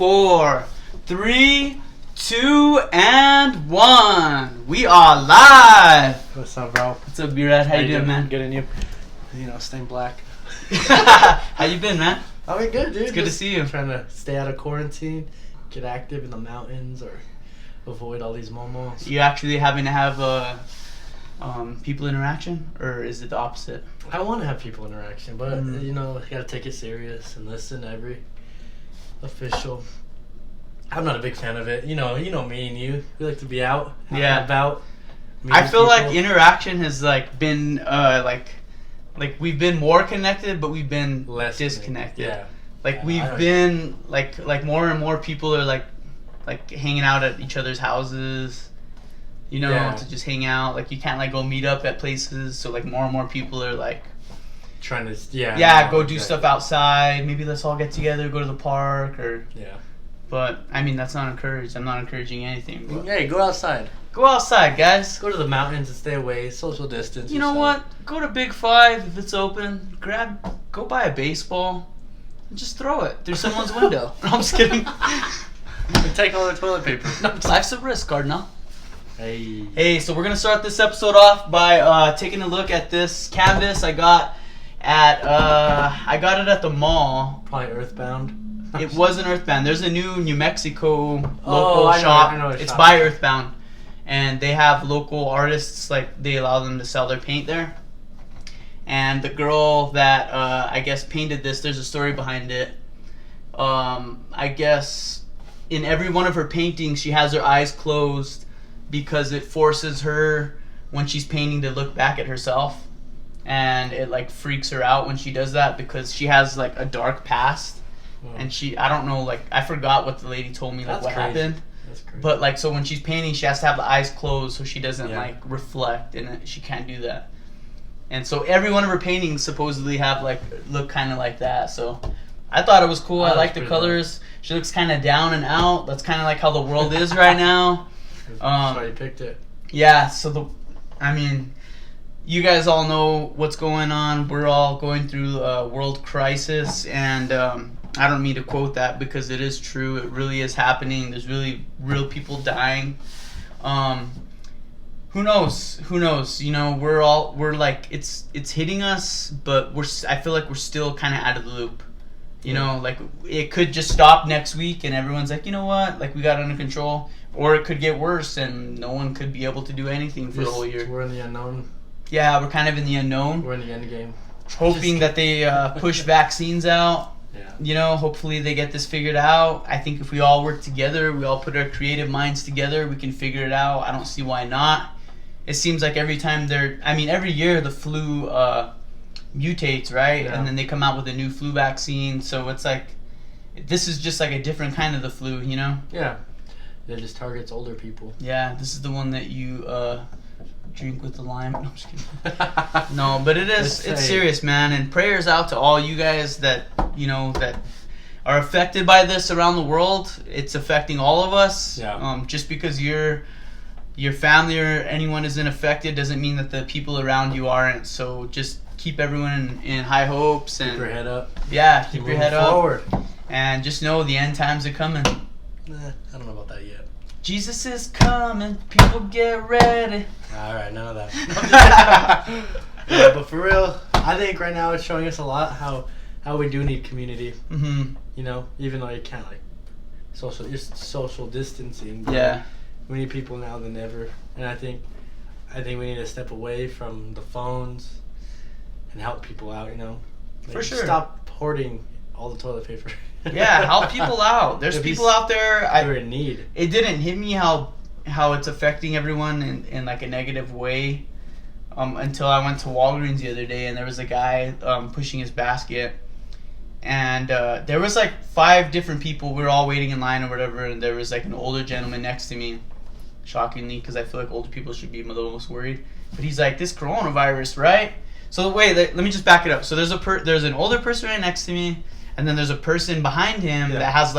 4, 3, 2, and 1. We are live. What's up, bro? What's up, B-Rad? How you doing, man? Good, and you? You know, staying black. How you been, man? I mean, good, dude. It's good to see you. Trying to stay out of quarantine, get active in the mountains, or avoid all these momos. You actually having to have people interaction, or is it the opposite? I want to have people interaction, but you know, you gotta take it serious and listen to every official. I'm not a big fan of it. You know me and you. We like to be out, about. I feel like interaction has been like we've been more connected, but we've been less disconnected. Yeah. We've been like more and more people are like hanging out at each other's houses. To just hang out. Like you can't go meet up at places. So more and more people are trying to go do stuff outside. Maybe let's all get together, go to the park or But I mean that's not encouraged. I'm not encouraging anything. But hey, go outside. Go outside, guys. Go to the mountains and stay away. Social distance. You know what? Go to Big Five if it's open. Go buy a baseball and just throw it through someone's window. No, I'm just kidding. Take all the toilet paper. Life's a risk, Cardinal. Hey, so we're gonna start this episode off by taking a look at this canvas I got it at the mall. Probably Earthbound. It wasn't Earthbound. There's a new New Mexico local shop. I know it's by Earthbound, and they have local artists. They allow them to sell their paint there. And the girl that I guess painted this, there's a story behind it. I guess in every one of her paintings, she has her eyes closed because it forces her when she's painting to look back at herself, and it freaks her out when she does that because she has a dark past. And I don't know, I forgot what the lady told me, That's what crazy. happened. That's crazy. But, so when she's painting, she has to have the eyes closed so she doesn't, reflect, and she can't do that. And so every one of her paintings supposedly have, look kind of like that. So I thought it was cool. I like the colors. Cool. She looks kind of down and out. That's kind of like how the world is right now. That's why you picked it. Yeah, you guys all know what's going on. We're all going through a world crisis, and I don't mean to quote that because it is true. It really is happening. There's really real people dying. Who knows? It's hitting us, but I feel like we're still kind of out of the loop. It could just stop next week and everyone's like, you know what? We got it under control. Or it could get worse and no one could be able to do anything for the whole year. We're in the unknown. Yeah, we're kind of in the unknown. We're in the end game. Hoping that they push vaccines out. Yeah. Hopefully they get this figured out. I think if we all work together, we all put our creative minds together, we can figure it out. I don't see why not. It seems like every year the flu mutates, right? Yeah. And then they come out with a new flu vaccine. So it's this is just a different kind of the flu, Yeah. It just targets older people. Yeah, this is the one that you drink with the lime. No, I'm just kidding. No, but it's serious, man. And prayers out to all you guys that that are affected by this around the world. It's affecting all of us. Yeah. Just because your family or anyone isn't affected doesn't mean that the people around you aren't. So just keep everyone in high hopes and keep your head up. Yeah, keep your head forward. up. And just know the end times are coming. I don't know about that yet. Jesus is coming. People get ready. All right, none of that. Yeah, but for real, I think right now it's showing us a lot how we do need community. Mm-hmm. Even though you can't social distancing. Yeah. We need people now than ever, and I think we need to step away from the phones and help people out. For sure. Stop hoarding all the toilet paper. Yeah, help people out. There's people out there. They're in need. It didn't hit me how it's affecting everyone in a negative way until I went to Walgreens the other day and there was a guy pushing his basket, and there was 5 different people. We were all waiting in line or whatever, and there was an older gentleman next to me. Shockingly, because I feel like older people should be the most worried. But he's like, this coronavirus, right? So wait, let me just back it up. So there's an older person right next to me, and then there's a person behind him that has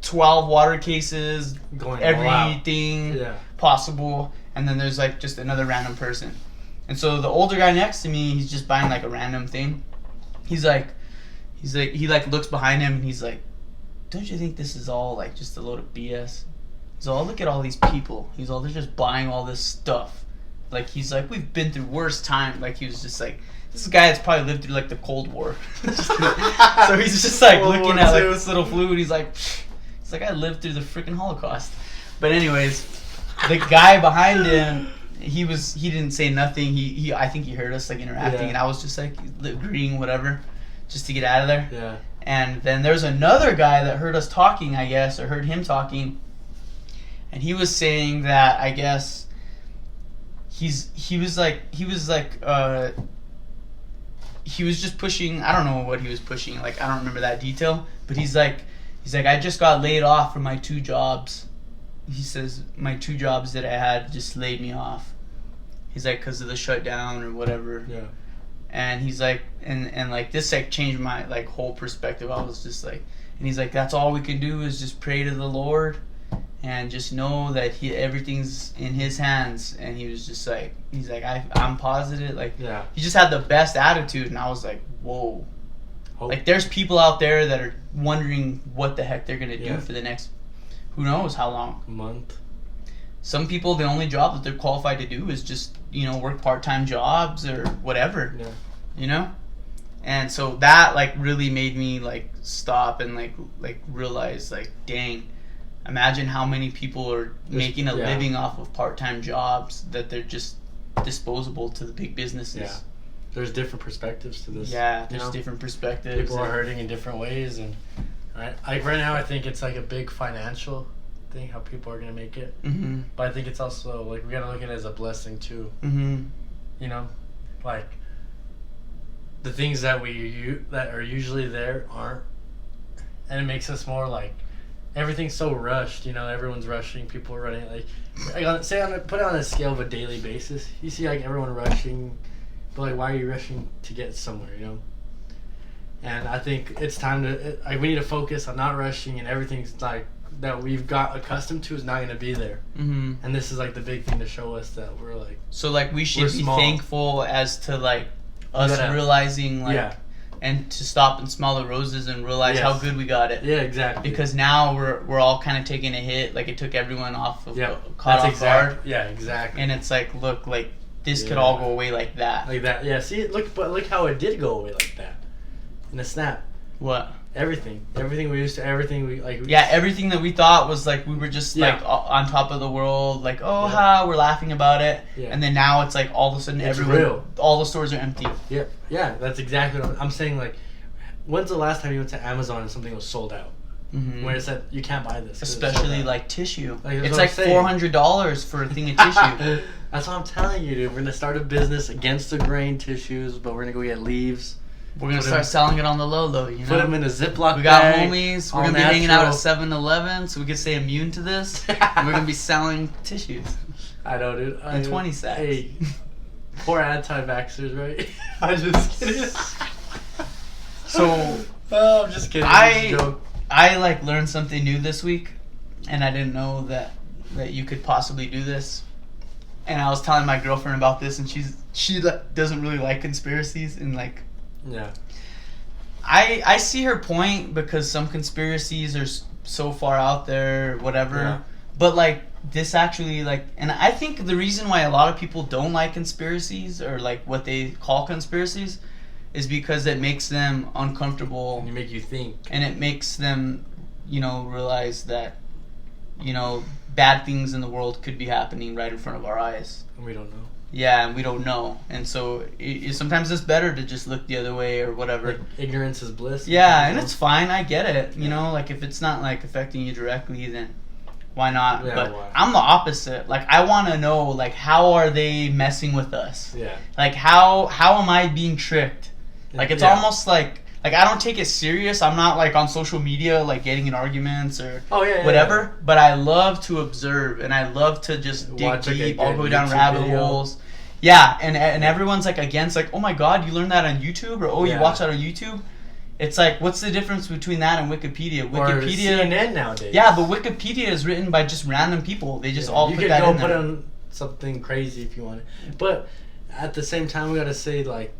12 water cases, going everything possible, and then there's just another random person. And so the older guy next to me, he's just buying a random thing. He looks behind him and he's like, don't you think this is all like just a load of BS? He's all, look at all these people. He's all, they're just buying all this stuff. Like, he's like, we've been through worse time. Like, he was just like, this is a guy that's probably lived through like the Cold War. So he's just like World looking War at like II. this little fluid. He's like, I lived through the freaking Holocaust. But anyways, the guy behind him, he didn't say nothing. He I think he heard us like interacting, and I was just like agreeing whatever, just to get out of there. Yeah. And then there's another guy that heard us talking, I guess, or heard him talking, and he was saying that I guess he was just pushing. I don't know what he was pushing. Like, I don't remember that detail. But he's like, I just got laid off from my 2 jobs. He says my 2 jobs that I had just laid me off. He's like, because of the shutdown or whatever. Yeah. And he's like, and like this like changed my like whole perspective. I was just like, and he's like, that's all we can do is just pray to the Lord, and just know that everything's in His hands. And he was just like, he's like, I'm positive. Like, yeah. He just had the best attitude, and I was like, whoa. Hope. Like, there's people out there that are wondering what the heck they're gonna do Yeah. for the next, who knows how long. Month. Some people, the only job that they're qualified to do is just, work part-time jobs or whatever. Yeah. And so that like really made me like stop and like realize, like, dang, imagine how many people are making a living off of part-time jobs, that they're just disposable to the big businesses. Yeah. There's different perspectives to this. Yeah, there's different perspectives. People are hurting in different ways, and right now I think it's like a big financial thing, how people are gonna make it. Mm-hmm. But I think it's also like we gotta look at it as a blessing too. Mm-hmm. Like the things that that are usually there aren't, and it makes us more like everything's so rushed. Everyone's rushing. People are running. Like put it on a scale of a daily basis. You see like everyone rushing, but like why are you rushing to get somewhere? And I think it's time to we need to focus on not rushing, and everything's like that we've got accustomed to is not going to be there. Mm-hmm. And this is like the big thing to show us that we're like, so like we should be thankful as to like us realizing like and to stop and smell the roses and realize how good we got it. Yeah, exactly. Because now we're all kind of taking a hit. Like, it took everyone off of caught off guard. Yeah, exactly. And it's like, look, like this could all go away like that. Like that. Yeah. See, look how it did go away like that in a snap. What? Everything we used to, everything we like. Everything that we thought was like we were just like on top of the world, like we're laughing about it, and then now it's like all of a sudden all the stores are empty. Yeah, that's exactly what I'm saying. Like, when's the last time you went to Amazon and something was sold out? Mm-hmm. Where it said you can't buy this, especially like tissue. Like, it's like $400 for a thing of tissue. That's what I'm telling you, dude. We're gonna start a business against the grain tissues, but we're gonna go get leaves. We're going to start selling it on the low, though, Put them in a Ziploc bag. We got homies. We're going to be hanging out at 7-Eleven so we can stay immune to this. And we're going to be selling tissues. I know, dude. And 20 sacks. Hey, poor anti-vaxxers, right? I'm just kidding. So, I'm just kidding. I like learned something new this week, and I didn't know that you could possibly do this. And I was telling my girlfriend about this, and she doesn't really like conspiracies, and like... Yeah. I see her point, because some conspiracies are so far out there, whatever. Yeah. But like this actually and I think the reason why a lot of people don't like conspiracies, or like what they call conspiracies, is because it makes them uncomfortable. And it make you think. And it makes them, realize that, bad things in the world could be happening right in front of our eyes. And we don't know. Yeah, and we don't know, and so sometimes it's better to just look the other way or whatever. Like, ignorance is bliss. Yeah, and it's fine. I get it. Like if it's not like affecting you directly, then why not? Yeah, but why? I'm the opposite. Like, I want to know, like, how are they messing with us? Yeah. Like how am I being tricked? Like, it's almost like I don't take it serious. I'm not like on social media like getting in arguments or whatever. Yeah. But I love to observe, and I love to just dig deep. I'll go down rabbit holes. Yeah, and everyone's like against, like, oh my God, you learned that on YouTube, or you watch that on YouTube. It's like, what's the difference between that and Wikipedia? Wikipedia, or CNN nowadays. Yeah, but Wikipedia is written by just random people. They just all put that in there. You could go put on something crazy if you want it. But at the same time, we gotta say, like,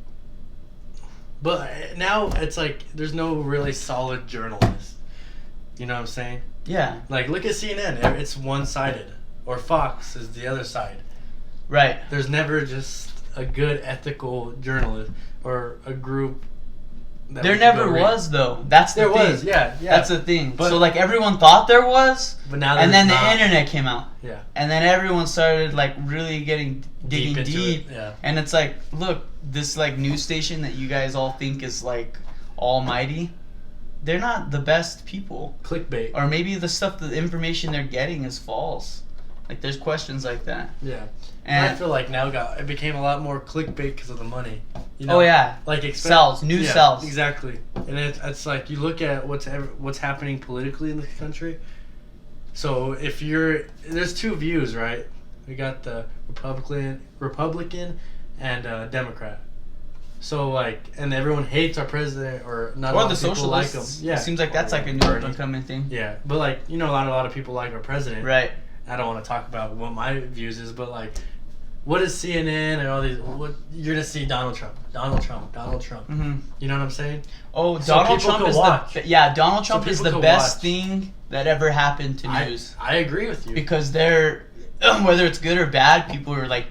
but now it's like there's no really solid journalist. You know what I'm saying? Yeah. Like, look at CNN. It's one-sided. Or Fox is the other side. Right. There's never just a good ethical journalist or a group. There never was, though. That's the thing. There was, yeah. That's the thing. But, so, like, everyone thought there was, but now and then the internet came out. Yeah. And then everyone started, like, really digging deep. Yeah. And it's like, look, this, like, news station that you guys all think is, like, almighty, they're not the best people. Clickbait. Or maybe the information they're getting is false. Like, there's questions like that. Yeah. And I feel like now it became a lot more clickbait because of the money. You know? Oh, yeah. Like, sells. News sells. Exactly. And it's like, you look at what's happening politically in this country. So, there's two views, right? We got the Republican and Democrat. So, like, and everyone hates our president, or not a lot of people like him. Yeah. It seems like that's like a new up-and-coming thing. Yeah. But, like, you know, a lot of people like our president. Right. I don't want to talk about what my views is, but, like, what is CNN and all these? What you're gonna see Donald Trump. Mm-hmm. You know what I'm saying? Oh, so Donald Trump is Donald Trump is the best watch. Thing that ever happened to news. I agree with you, because they're whether it's good or bad, people are like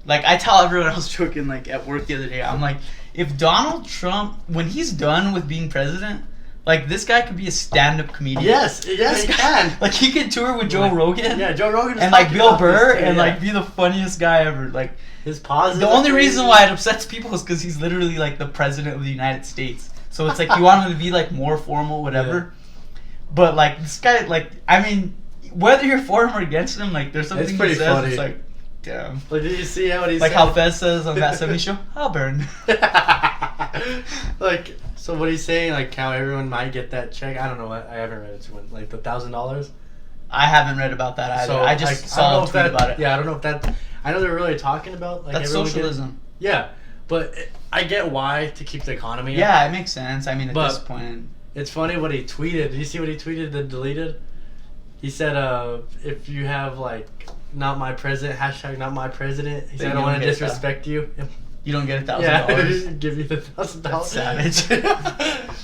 I tell everyone, I was joking like at work the other day. I'm like, if Donald Trump, when he's done with being president, like, this guy could be a stand-up comedian. Yes, he can. Like, he could tour with Joe Rogan. Yeah, Joe Rogan. And, like, Bill Burr, and, like, be the funniest guy ever. Like, his positive. The only reason why it upsets people is because he's literally, like, the president of the United States. So it's like, you want him to be, like, more formal, whatever. Yeah. But, like, this guy, like, I mean, whether you're for him or against him, like, there's something he says, funny. It's like, damn. Like, did you see how he said? Like how Fez says on that 70 show, I'll burn. Like, so what he's saying, like, how everyone might get that check. I don't know. I haven't read it. Like, the $1,000. I haven't read about that either. So, I just saw a tweet about it. Yeah, I don't know if that. I know they're really talking about, like, that's socialism. Yeah, but I get why, to keep the economy up. Yeah, it makes sense. I mean, at this point, it's funny what he tweeted. Did you see what he tweeted that deleted? He said, if you have, like, not my president, hashtag not my president, he said, I don't want to disrespect you. You don't get $1,000. Yeah, give you the $1,000. That's savage.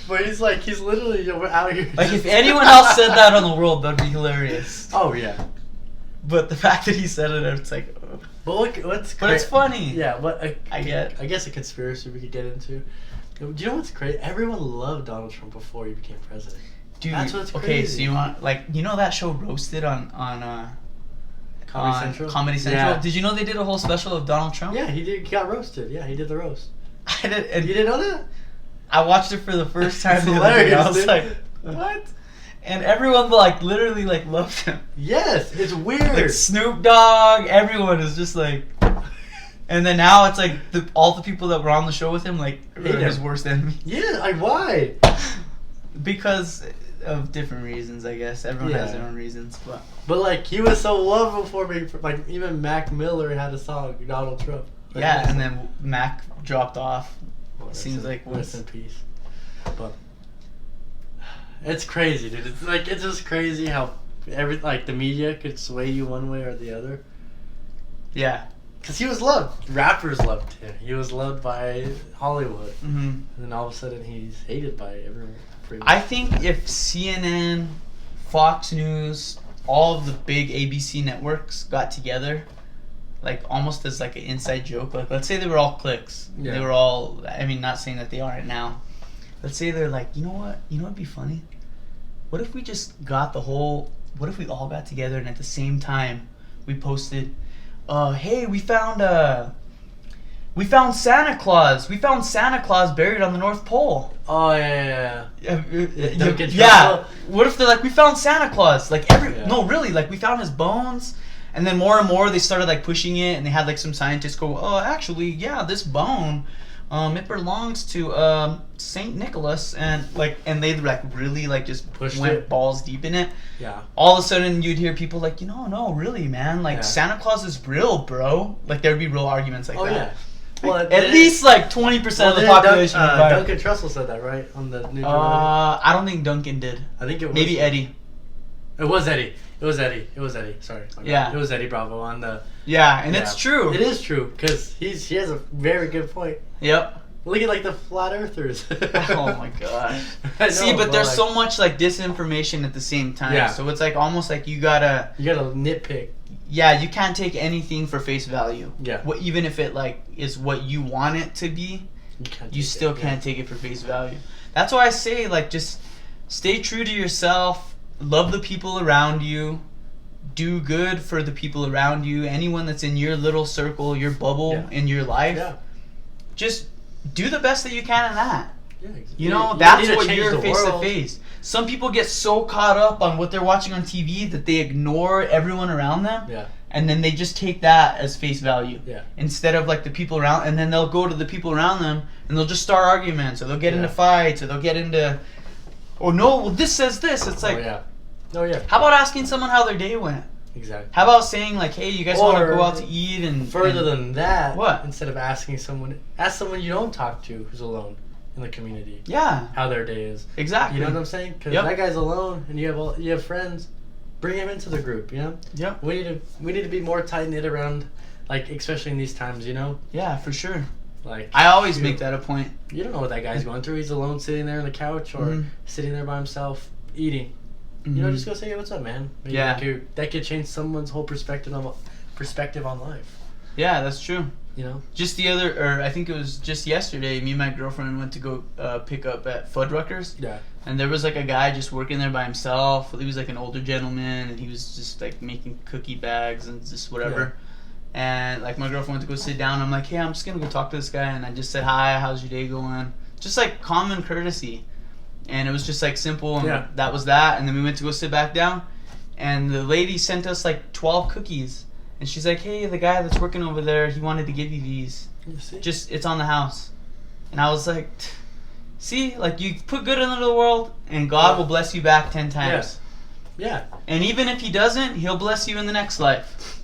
But he's literally out here. Like, if anyone else said that on the world, that'd be hilarious. Oh, yeah. But the fact that he said it, it's like... Oh. But look, what's But it's funny. Yeah, what I guess a conspiracy we could get into. Do you know what's crazy? Everyone loved Donald Trump before he became president. Dude, that's what's crazy. Okay, so you want, like, you know that show Roasted on Comedy Central? Yeah. Did you know they did a whole special of Donald Trump? Yeah, he did. He got roasted. Yeah, he did the roast. I did. And you didn't know that? I watched it for the first time the other day. I was like, what? And everyone, like, literally, like, loved him. Yes, it's weird. Like, Snoop Dogg, everyone is just like... And then now it's like all the people that were on the show with him, like, are his worst enemy. Yeah, like, why? Because of different reasons, I guess. Everyone has their own reasons, but like, he was so loved before being, like, even Mac Miller had a song, Donald Trump. Like, yeah, and then Mac dropped off. Well, seems like rest in peace. But it's crazy, dude. It's just crazy how the media could sway you one way or the other. Yeah. Because he was loved. Rappers loved him. He was loved by Hollywood. Mm-hmm. And then all of a sudden he's hated by everyone. I think if CNN, Fox News, all of the big ABC networks got together, like, almost as, like, an inside joke, like, let's say they were all cliques. Yeah. They were all, I mean, not saying that they aren't now. Let's say they're like, you know what? You know what'd be funny? What if we just got what if we all got together and at the same time we posted, hey, we found Santa Claus. We found Santa Claus buried on the North Pole. Oh, yeah. Yeah. What if they're like, we found Santa Claus? Like, no, really, like, we found his bones. And then more and more they started, like, pushing it, and they had, like, some scientists go, oh, actually, yeah, this bone, it belongs to Saint Nicholas, and they, like, really, like, just went balls deep in it. Yeah. All of a sudden you'd hear people like, no, really, man, like, Santa Claus is real, bro. Like, there'd be real arguments like that. Yeah. Well, at least like 20% of the population. Duncan Trussell said that, right, on the new. I don't think Duncan did. I think it was maybe Eddie. It was Eddie. Sorry. Yeah. It was Eddie Bravo on the. Yeah, and it's true. It is true because he has a very good point. Yep. Look at like the flat earthers. Oh my gosh. Know, See, but there's like, so much like disinformation at the same time. Yeah. So it's like almost like you gotta nitpick. Yeah, you can't take anything for face value. Yeah. Even if it like is what you want it to be, you still can't take it for face value. That's why I say like just stay true to yourself, love the people around you, do good for the people around you, anyone that's in your little circle, your bubble in your life. Yeah. Just do the best that you can in that. Yeah, you know, that's what you're face to face. Some people get so caught up on what they're watching on TV that they ignore everyone around them. Yeah. And then they just take that as face value. Yeah. Instead of like the people around, and then they'll go to the people around them and they'll just start arguments, or they'll get into fights, or they'll get into, oh no, well this says this. It's like, how about asking someone how their day went? Exactly. How about saying like, hey, you guys want to go out to eat? And further than that, what? Instead of asking someone, ask someone you don't talk to who's alone in the community. Yeah. How their day is. Exactly. You know what I'm saying? Because that guy's alone, and you have friends. Bring him into the group. You know. Yep. We need to be more tight knit around, like especially in these times. You know. Yeah, for sure. Like I always make that a point. You don't know what that guy's going through. He's alone, sitting there on the couch, or sitting there by himself eating. You know, just go say, hey, what's up, man? Maybe that could change someone's whole perspective on life. Yeah, that's true. You know? I think it was just yesterday, me and my girlfriend went to go pick up at Fuddruckers. Yeah. And there was like a guy just working there by himself. He was like an older gentleman, and he was just like making cookie bags and just whatever. Yeah. And like my girlfriend went to go sit down. I'm like, hey, I'm just going to go talk to this guy. And I just said, hi, how's your day going? Just like common courtesy. And it was just like simple, and that was that. And then we went to go sit back down, and the lady sent us like 12 cookies, and she's like, hey, the guy that's working over there, he wanted to give you these. Just, it's on the house. And I was like, see, like you put good into the world, and God will bless you back 10 times. Yeah. And even if he doesn't, he'll bless you in the next life.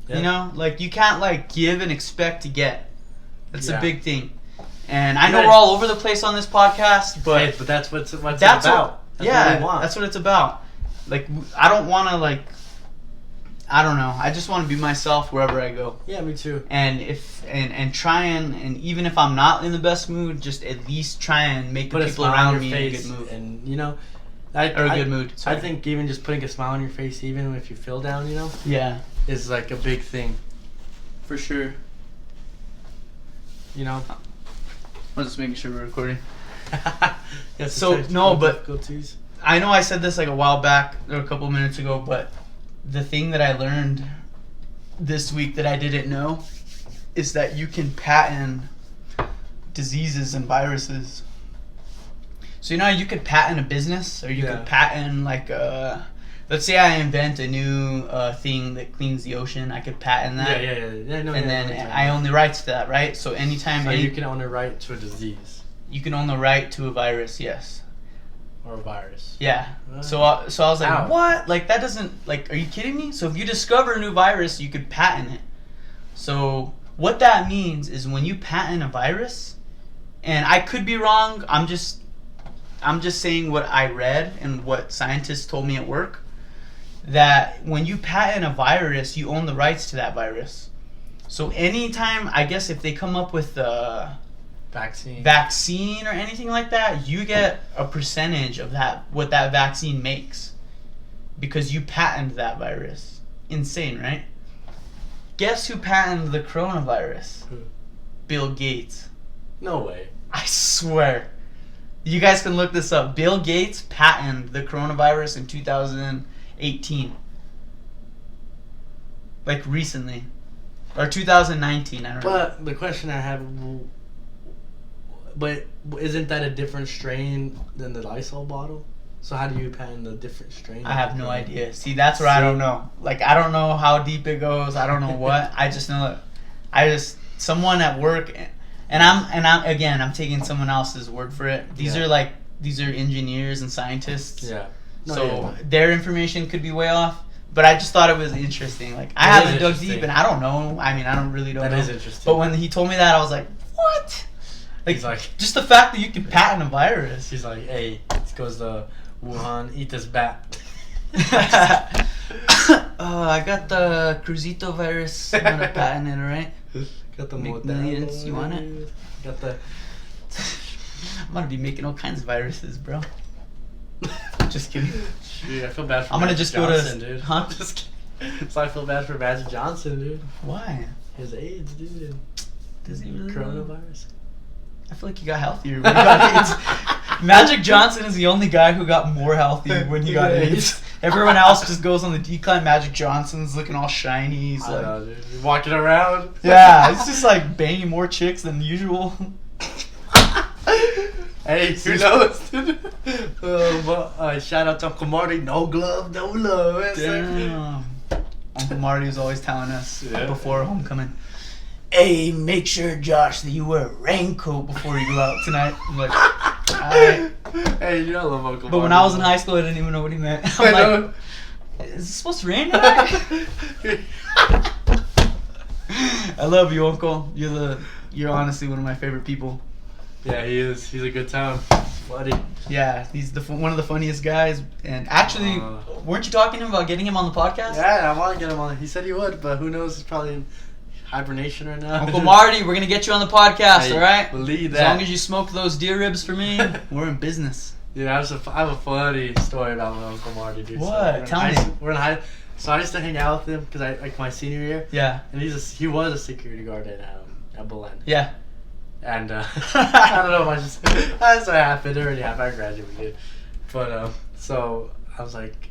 You know, like you can't like give and expect to get. That's a big thing. And I know we're all over the place on this podcast, but that's what it's about. That's what we want. That's what it's about. Like, I don't want to, like, I don't know. I just want to be myself wherever I go. Yeah, me too. And try and even if I'm not in the best mood, just at least try and make the people around me in a good mood. And, you know, a good mood. Sorry. I think even just putting a smile on your face, even if you feel down, you know? Yeah. Is like a big thing. For sure. You know? I'm just making sure we're recording. So, no, but I know I said this like a while back or a couple minutes ago, but the thing that I learned this week that I didn't know is that you can patent diseases and viruses. So you know you could patent a business, or you could patent like let's say I invent a new thing that cleans the ocean. I could patent that. Then I own the rights to that, right? So anytime you can own the right to a disease. You can own the right to a virus, yes. Or a virus. Yeah. So I was like, what? Like that doesn't, like, are you kidding me? So if you discover a new virus, you could patent it. So what that means is when you patent a virus, and I could be wrong, I'm just saying what I read and what scientists told me at work, that when you patent a virus, you own the rights to that virus. So anytime, I guess if they come up with a vaccine or anything like that, you get a percentage of that, what that vaccine makes, because you patented that virus. Insane, right? Guess who patented the coronavirus? Who? Bill Gates. No way. I swear. You guys can look this up. Bill Gates patented the coronavirus in 2018. Like recently. Or 2019, I don't know. But the question I have, but isn't that a different strain than the Lysol bottle? So how do you patent a different strain? I have no idea. See, that's where I don't know. Like, I don't know how deep it goes. I don't know what. I just know that someone at work, and I'm taking someone else's word for it. These are engineers and scientists. Yeah. Their information could be way off. But I just thought it was interesting. Like, I haven't dug deep, and I don't know. I mean, I don't really know. That is interesting. But when he told me that, I was like, what? He's like, just the fact that you can patent a virus. He's like, hey, this goes to Wuhan, eat this bat. I got the Crucito virus. I'm gonna patent it, alright? Got the millions. You want it? Got the I'm gonna be making all kinds of viruses, bro. Just kidding. Dude, I feel bad for I'm gonna Magic just Johnson, go to. dude. Huh? Just kidding. So I feel bad for Magic Johnson, dude. Why? His AIDS, dude. Does he really? Coronavirus. I feel like he got healthier when he got AIDS. Magic Johnson is the only guy who got more healthy when he got AIDS. Everyone else just goes on the decline. Magic Johnson's looking all shiny. He's I like, know, dude. He's walking around. yeah, he's just like banging more chicks than usual. Hey, who knows? Shout out to Uncle Marty. No glove, no love. Damn. Uncle Marty was always telling us before homecoming, hey, make sure, Josh, that you wear a raincoat before you go out tonight. I'm like, alright. Hey, you know I love Uncle Marty. But when I was in high school, I didn't even know what he meant. I'm like, is it supposed to rain tonight? I love you, Uncle. You're honestly one of my favorite people. Yeah, he is. He's a good time, buddy. Yeah, he's one of the funniest guys. And actually, weren't you talking to him about getting him on the podcast? Yeah, I want to get him on. He said he would, but who knows? He's probably in hibernation right now. Uncle Marty, we're gonna get you on the podcast, all right? Believe that. As long as you smoke those deer ribs for me, we're in business. Dude, I have a funny story about my Uncle Marty, dude. What? Tell me. We're in high. So I used to hang out with him because like my senior year. Yeah. And he was a security guard at Belen. Yeah. And I don't know if that's what happened. It already happened. I graduated. But so I was like,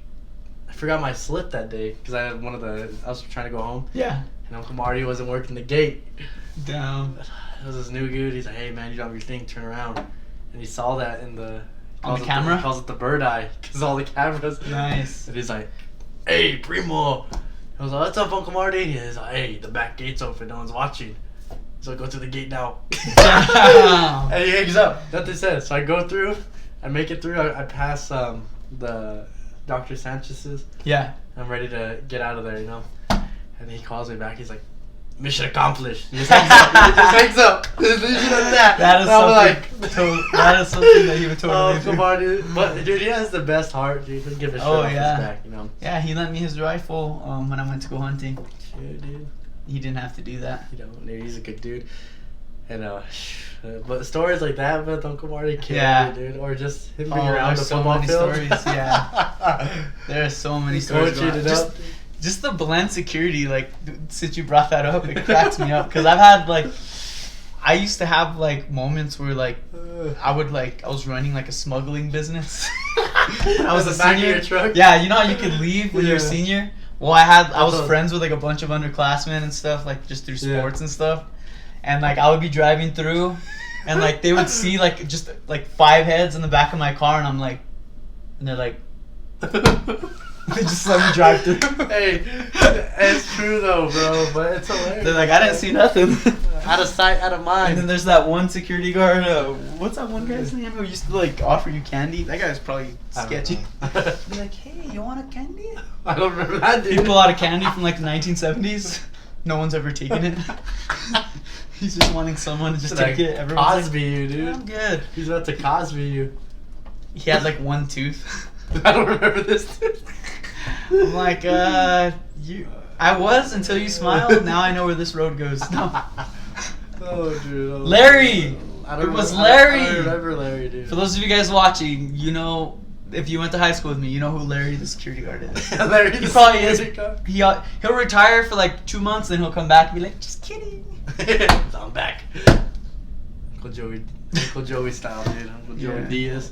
I forgot my slip that day because I was trying to go home. Yeah. And Uncle Marty wasn't working the gate. Damn. It was this new dude. He's like, hey man, you don't have your thing. Turn around. And he saw that in the on the camera. He calls it the bird eye because all the cameras. Nice. And he's like, hey Primo. I was like, what's up, Uncle Marty? He's like, hey, the back gate's open. No one's watching. So I go through the gate now. Damn. And he hangs up. That's what it says. So I go through. I make it through. I pass the Dr. Sanchez's. Yeah. I'm ready to get out of there, you know. And he calls me back. He's like, mission accomplished. He just hangs up. He just hangs up. That is something that he would totally do. Come on, dude. But dude, he has the best heart, dude. He'll give a shit off his back, you know. Yeah, he lent me his rifle when I went to go hunting. Shit, dude. He didn't have to do that. You know, he's a good dude. And but stories like that with Uncle Marty kill me, dude. Or just him being around the football field. Stories, yeah. There are so many stories. Just the Belen security, like, since you brought that up, it cracks me up. Because I used to have, like, moments where, like, I was running, like, a smuggling business. When I was a senior. Your truck? Yeah, you know how you could leave when you're a senior? Well, I was friends with, like, a bunch of underclassmen and stuff, like, just through sports and stuff. And, like, I would be driving through, and, like, they would see, like, just, like, 5 heads in the back of my car, and I'm like, and they're like, they just let me drive through. Hey, it's true though, bro, but it's hilarious. They're like, I didn't see nothing. Out of sight, out of mind. And then there's that one security guard, what's that one guy's name who used to, like, offer you candy? That guy's probably sketchy. Be like, hey, you want a candy? I don't remember that, dude. He pull out a candy from, like, the 1970s. No one's ever taken it. He's just wanting someone to just take it. Everyone's Cosby you, dude. I'm good. He's about to Cosby you. He had, like, one tooth. I don't remember this tooth. I'm like, I was until you smiled. Now I know where this road goes. No. Oh, dude. Larry! It was Larry! I remember Larry, dude. For those of you guys watching, you know, if you went to high school with me, you know who Larry the security guard is. Larry he probably is. He'll retire for like 2 months, then he'll come back and be like, just kidding. I'm back. Uncle Joey style, dude. Uncle Joey Diaz.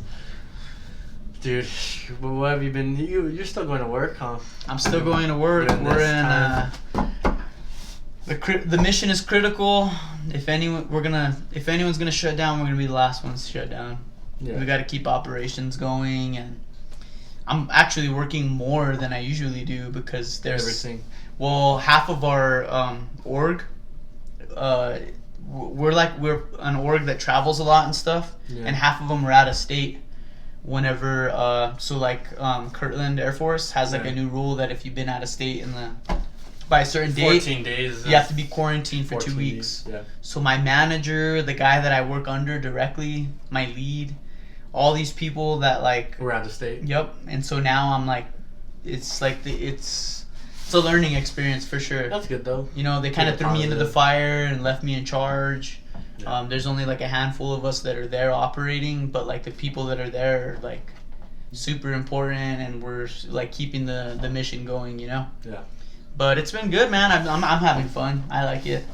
Dude, what have you been? You're still going to work, huh? I'm still going to work. We're in. The mission is critical. If anyone's gonna shut down, we're gonna be the last ones to shut down. Yeah. We got to keep operations going, and I'm actually working more than I usually do because there's everything. Well, half of our org, we're an org that travels a lot and stuff, and half of them are out of state. Whenever Kirtland Air Force has like a new rule that if you've been out of state by a certain date, 14 days, you have to be quarantined for 2 weeks. Days, yeah. So my manager, the guy that I work under directly, my lead, all these people that like we're out of state. Yep. And so now I'm like, it's a learning experience for sure. That's good though. You know, they kind of threw me into the fire and left me in charge. Yeah. There's only like a handful of us that are there operating, but like the people that are there are like super important, and we're like keeping the mission going, you know. Yeah. But it's been good, man. I'm having fun. I like it.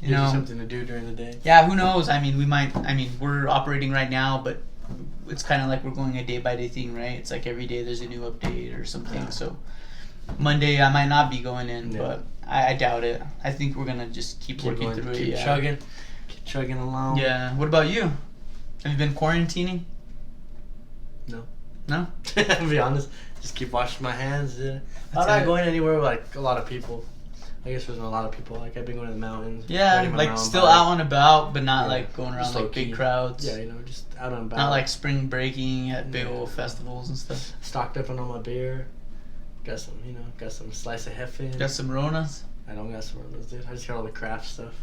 You know, something to do during the day. Yeah, who knows? I mean, we're operating right now, but it's kind of like we're going a day by day thing, right? It's like every day there's a new update or something. Yeah. So Monday I might not be going in, Yeah. but I doubt it. I think we're gonna just keep working through it. Keep chugging along. Yeah. What about you? Have you been quarantining? No. No? To be honest, just keep washing my hands. Yeah. That's I'm not it. going anywhere with like a lot of people. I guess there's not a lot of people. Like I've been going to the mountains. Yeah, riding my like mountain still bike. out and about, but not Yeah. like going around Just like low-key. big crowds. Yeah, you know, just out and about. Not like spring breaking at big Yeah. old festivals and stuff. Stocked up on all my beer. Got some slice of Heffen. Got some Ronas. I don't got some of those, dude. I just got all the craft stuff.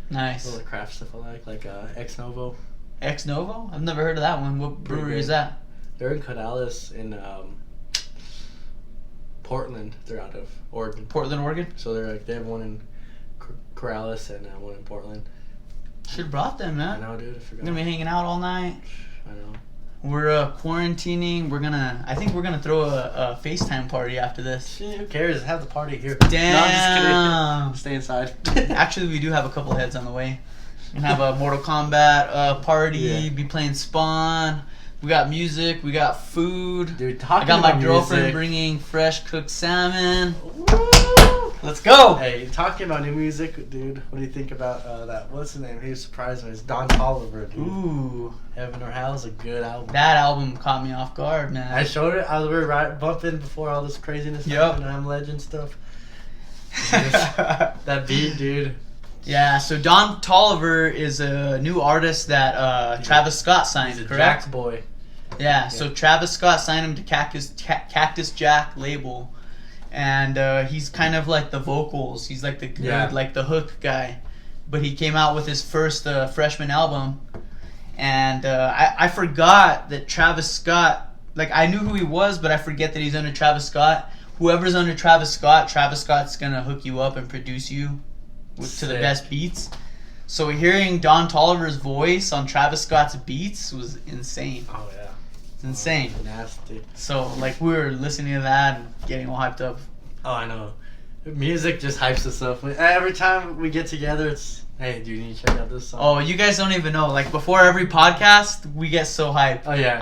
Nice. All the craft stuff I like Ex Novo. Ex Novo? I've never heard of that one. What Pretty brewery good. is that? They're in Corrales in Portland. They're out of Oregon. Portland, Oregon? So they have one in Corrales and one in Portland. Should have brought them, I man. know, dude. I We're forgot. gonna be hanging out all night. I know. We're quarantining. I think we're gonna throw a FaceTime party after this. Shit, who cares? Have the party here. Damn. No, I'm just kidding. Stay inside. Actually, we do have a couple heads on the way. We're gonna have a Mortal Kombat party. Yeah. Be playing Spawn. We got music. We got food. Dude, talking I got my about girlfriend music. bringing fresh cooked salmon. Woo! Let's go. Hey, talking about new music, dude. What do you think about that? What's his name? He surprised me. It's Don Toliver, dude. Ooh, Heaven or Hell is a good album. that album caught me off guard, man. I showed it. We were bumping before all this craziness Yup. happened. I'm Legend stuff. That beat, dude. Yeah, so Don Toliver is a new artist that Travis Scott signed, He's a correct? Jack boy. Yeah, so Travis Scott signed him to Cactus Jack label, and he's kind of like the vocals. He's like the good, Yeah. like the hook guy. But he came out with his first freshman album, and I forgot that Travis Scott. Like I knew who he was, but I forget that he's under Travis Scott. Whoever's under Travis Scott's gonna hook you up and produce you to the Sick. best beats. So hearing Don Toliver's voice on Travis Scott's beats was insane. Oh yeah. It's insane. Nasty. So like we were listening to that and getting all hyped up. Oh, I know. Music just hypes us up. Every time we get together, it's hey, dude, you need to check out this song. Oh, you guys don't even know. Like before every podcast, we get so hyped. Oh yeah.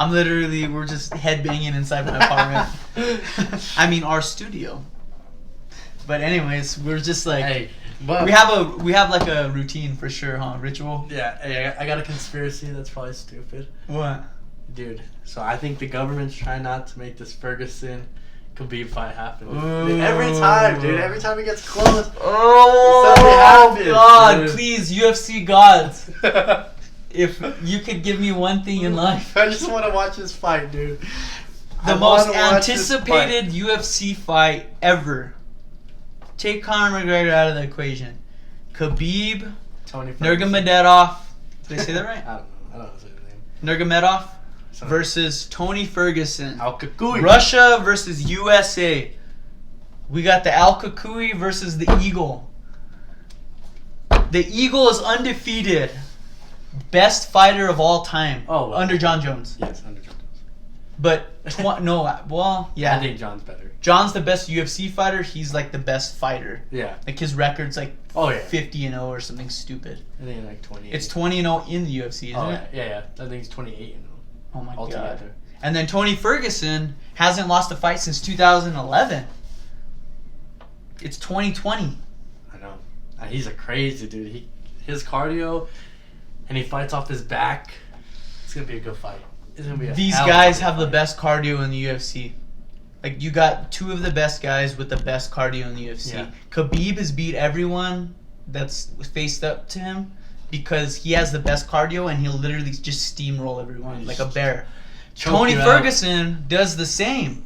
We're just headbanging inside my apartment. I mean our studio. But anyways, we're just like Hey, but we have like a routine for sure, huh? Ritual. yeah, hey, I got a conspiracy that's probably stupid. What? Dude, so I think the government's trying not to make this Ferguson Khabib fight happen. Ooh. Every time, dude. Every time it gets close. Oh Something happens, God! dude. Please, UFC gods, if you could give me one thing in life, I just want to watch this fight, dude. the I most wanna watch this fight. anticipated UFC fight ever. Take Conor McGregor out of the equation. Khabib Tony Ferguson. Nurmagomedov. Did I say that right? I don't know. I don't know his name. Nurmagomedov Something. versus Tony Ferguson. Al Kakui. Russia versus USA. We got the Al Kakui versus the Eagle. The Eagle is undefeated. Best fighter of all time. Oh, well. Under John Jones. Yes, under John. But, yeah. I think John's better. John's the best UFC fighter. He's like the best fighter. Yeah. Like his record's like Oh yeah. 50-0 or something stupid. I think like 28. It's 20-0 in the UFC, isn't Oh it? yeah. I think it's 28. Oh my god. Altogether. And then Tony Ferguson hasn't lost a fight since 2011. It's 2020. I know. He's a crazy dude. His cardio, and he fights off his back. It's gonna be a good fight. It's gonna be a These hell of a guys good have the fight. best cardio in the UFC. Like you got two of the best guys with the best cardio in the UFC. Yeah. Khabib has beat everyone that's faced up to him because he has the best cardio and he'll literally just steamroll everyone like a bear. Choke Tony you out. Ferguson does the same.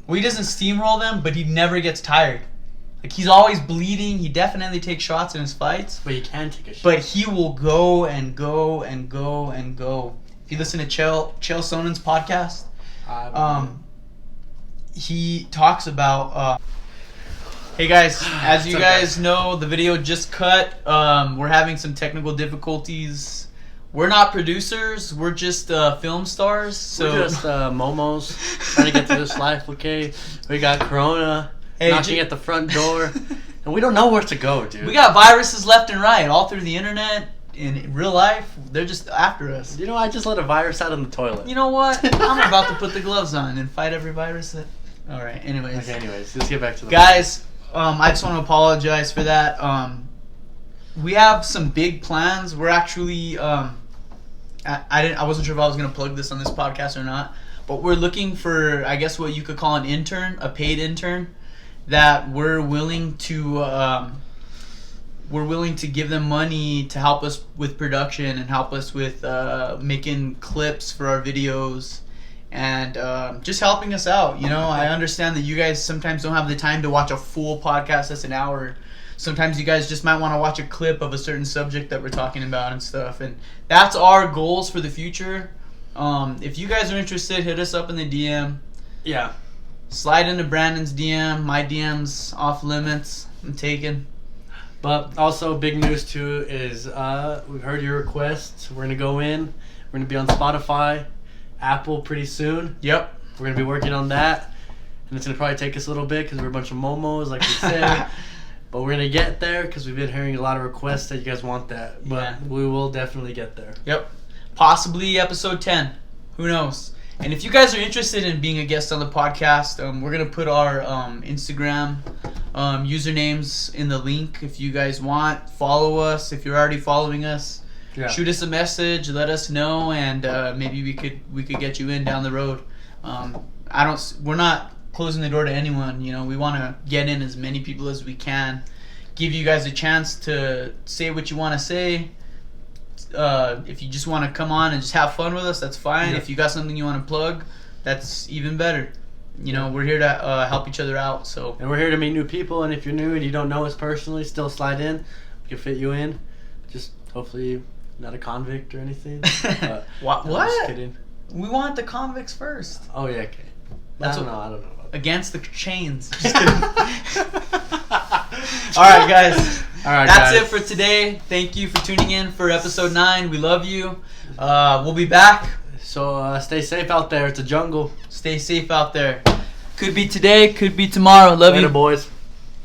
Well, he doesn't steamroll them, but he never gets tired. Like he's always bleeding. He definitely takes shots in his fights, But you can take a shot. but he will go and go and go and go. If you listen to Chael Sonnen's podcast, he talks about Hey guys, as you guys know, the video just cut. We're having some technical difficulties. We're not producers. We're just film stars. So we're just momos trying to get through this life. Okay, we got Corona knocking at the front door, and we don't know where to go, dude. We got viruses left and right, all through the internet. In real life, they're just after us. You know, I just let a virus out in the toilet. You know what? I'm about to put the gloves on and fight every virus that... Alright, anyways. Okay, let's get back to the... Guys, I just want to apologize for that. We have some big plans. We're actually... I wasn't sure if I was going to plug this on this podcast or not. But we're looking for, I guess what you could call an intern, a paid intern, that we're willing to... we're willing to give them money to help us with production and help us with making clips for our videos and just helping us out. You know, I understand that you guys sometimes don't have the time to watch a full podcast that's an hour. Sometimes you guys just might want to watch a clip of a certain subject that we're talking about and stuff. And that's our goals for the future. If you guys are interested, hit us up in the DM. Yeah. Slide into Brandon's DM. My DM's off limits. I'm taken. But also, big news too is we've heard your requests. We're gonna go in. We're gonna be on Spotify, Apple pretty soon. Yep. We're gonna be working on that, and it's gonna probably take us a little bit because we're a bunch of momos, like we said. But we're gonna get there because we've been hearing a lot of requests that you guys want that. But we will definitely get there. Yep. Possibly episode 10. Who knows? And if you guys are interested in being a guest on the podcast, we're going to put our Instagram usernames in the link if you guys want. Follow us if you're already following us. Yeah. Shoot us a message, let us know, and maybe we could get you in down the road. We're not closing the door to anyone. You know, we want to get in as many people as we can. Give you guys a chance to say what you want to say. If you just want to come on and just have fun with us, that's fine. Yeah. If you got something you want to plug, that's even better. You know, we're here to help each other out. And we're here to meet new people. And if you're new and you don't know us personally, still slide in. We can fit you in. Just hopefully you're not a convict or anything. What? No, I'm just kidding. We want the convicts first. Oh yeah, okay. I don't know. Against the chains. Just kidding. All right, guys. That's it for today. Thank you for tuning in for episode 9. We love you. We'll be back. So stay safe out there. It's a jungle. Stay safe out there. Could be today, could be tomorrow. Love you. Later, boys.